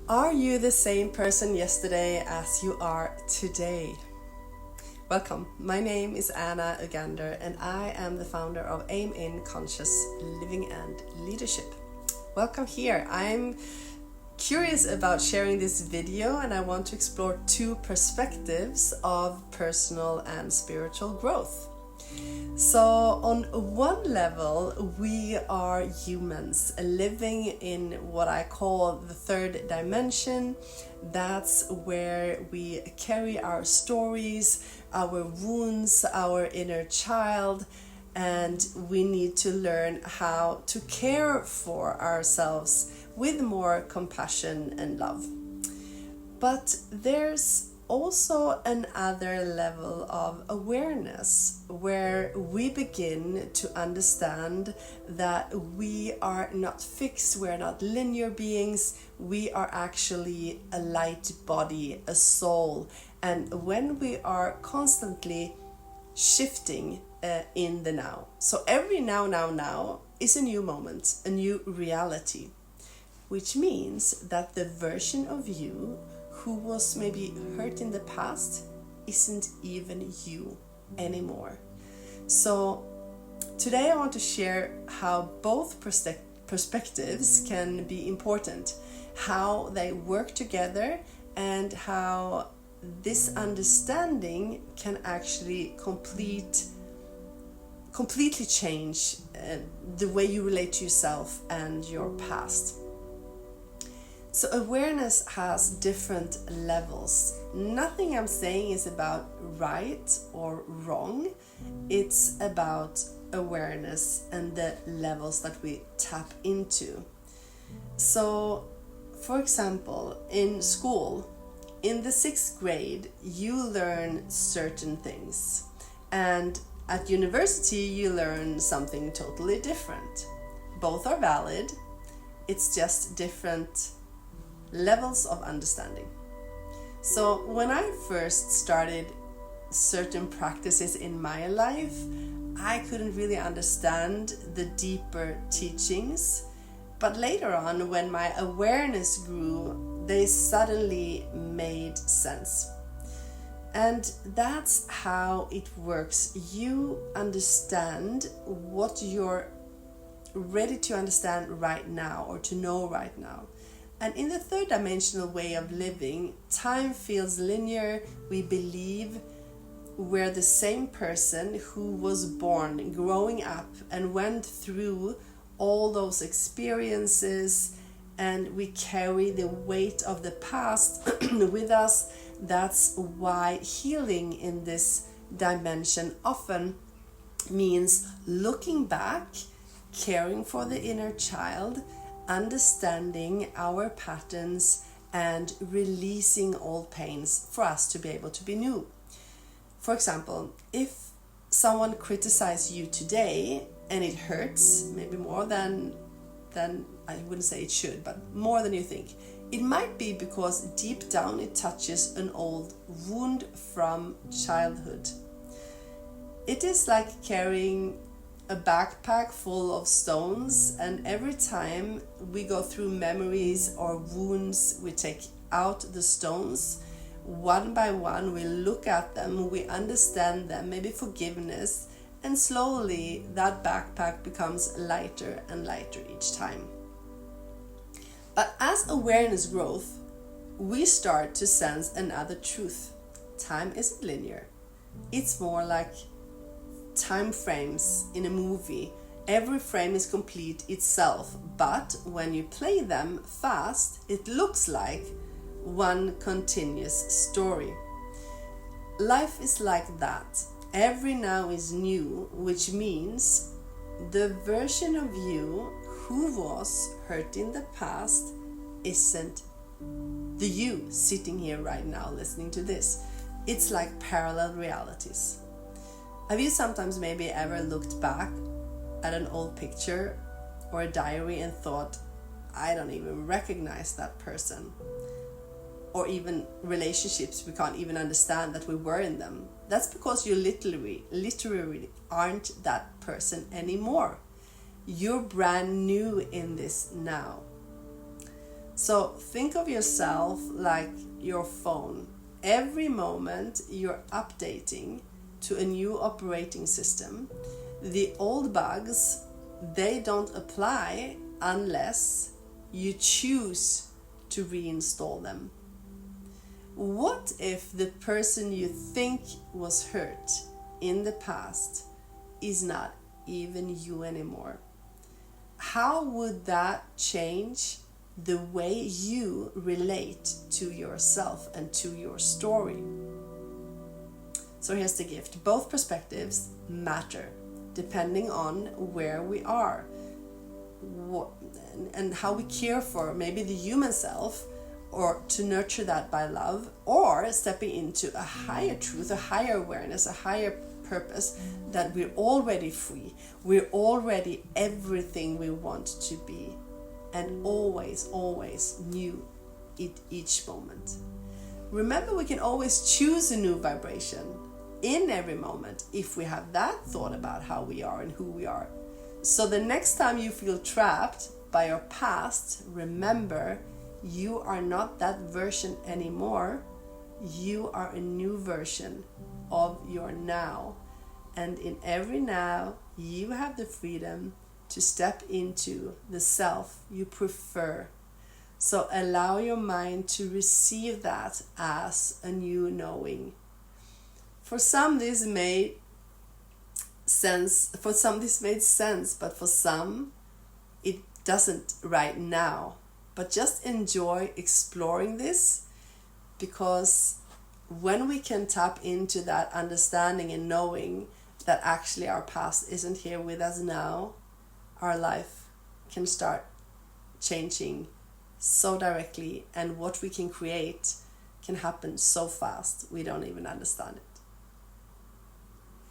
Are you the same person yesterday as you are today? Welcome, my name is Anna Ugander and I am the founder of Aim in Conscious Living and Leadership. Welcome here. I'm curious about sharing this video and I want to explore two perspectives of personal and spiritual growth. So on one level, we are humans living in what I call the third dimension. That's where we carry our stories, our wounds, our inner child, and we need to learn how to care for ourselves with more compassion and love. But there's also another level of awareness where we begin to understand that we are not fixed, we're not linear beings, we are actually a light body, a soul. And when we are constantly shifting in the now, so every now is a new moment, a new reality, which means that the version of you who was maybe hurt in the past isn't even you anymore. So today I want to share how both perspectives can be important, how they work together, and how this understanding can actually completely change the way you relate to yourself and your past. So awareness has different levels. Nothing I'm saying is about right or wrong. It's about awareness and the levels that we tap into. So, for example, in school, in the 6th grade, you learn certain things. And at university, you learn something totally different. Both are valid. It's just different levels of understanding. So when I first started certain practices in my life, I couldn't really understand the deeper teachings. But later on, when my awareness grew, they suddenly made sense. And that's how it works. You understand what you're ready to understand right now or to know right now. And in the third dimensional way of living, time feels linear. We believe we're the same person who was born, growing up, and went through all those experiences, and we carry the weight of the past with us. That's why healing in this dimension often means looking back, caring for the inner child, understanding our patterns, and releasing old pains for us to be able to be new. For example, if someone criticizes you today and it hurts, maybe more than I wouldn't say it should, but more than you think, it might be because deep down it touches an old wound from childhood. It is like carrying a backpack full of stones, and every time we go through memories or wounds, we take out the stones one by one. We look at them, we understand them, maybe forgiveness, and slowly that backpack becomes lighter and lighter each time. But as awareness grows, we start to sense another truth. Time isn't linear. It's more like time frames in a movie. Every frame is complete itself, but when you play them fast, it looks like one continuous story. Life is like that. Every now is new, which means the version of you who was hurt in the past isn't the you sitting here right now listening to this. It's like parallel realities. Have you sometimes maybe ever looked back at an old picture or a diary and thought, I don't even recognize that person? Or even relationships, we can't even understand that we were in them. That's because you literally aren't that person anymore. You're brand new in this now. So think of yourself like your phone. Every moment you're updating to a new operating system. The old bugs, they don't apply unless you choose to reinstall them. What if the person you think was hurt in the past is not even you anymore? How would that change the way you relate to yourself and to your story? So here's the gift. Both perspectives matter depending on where we are and how we care for maybe the human self, or to nurture that by love, or stepping into a higher truth, a higher awareness, a higher purpose, that we're already free, we're already everything we want to be, and always new each moment. Remember, we can always choose a new vibration in every moment if we have that thought about how we are and who we are. So the next time you feel trapped by your past, remember, you are not that version anymore. You are a new version of your now. And in every now, you have the freedom to step into the self you prefer. So allow your mind to receive that as a new knowing. For some this made sense, but for some it doesn't right now. But just enjoy exploring this, because when we can tap into that understanding and knowing that actually our past isn't here with us now, our life can start changing so directly, and what we can create can happen so fast we don't even understand it.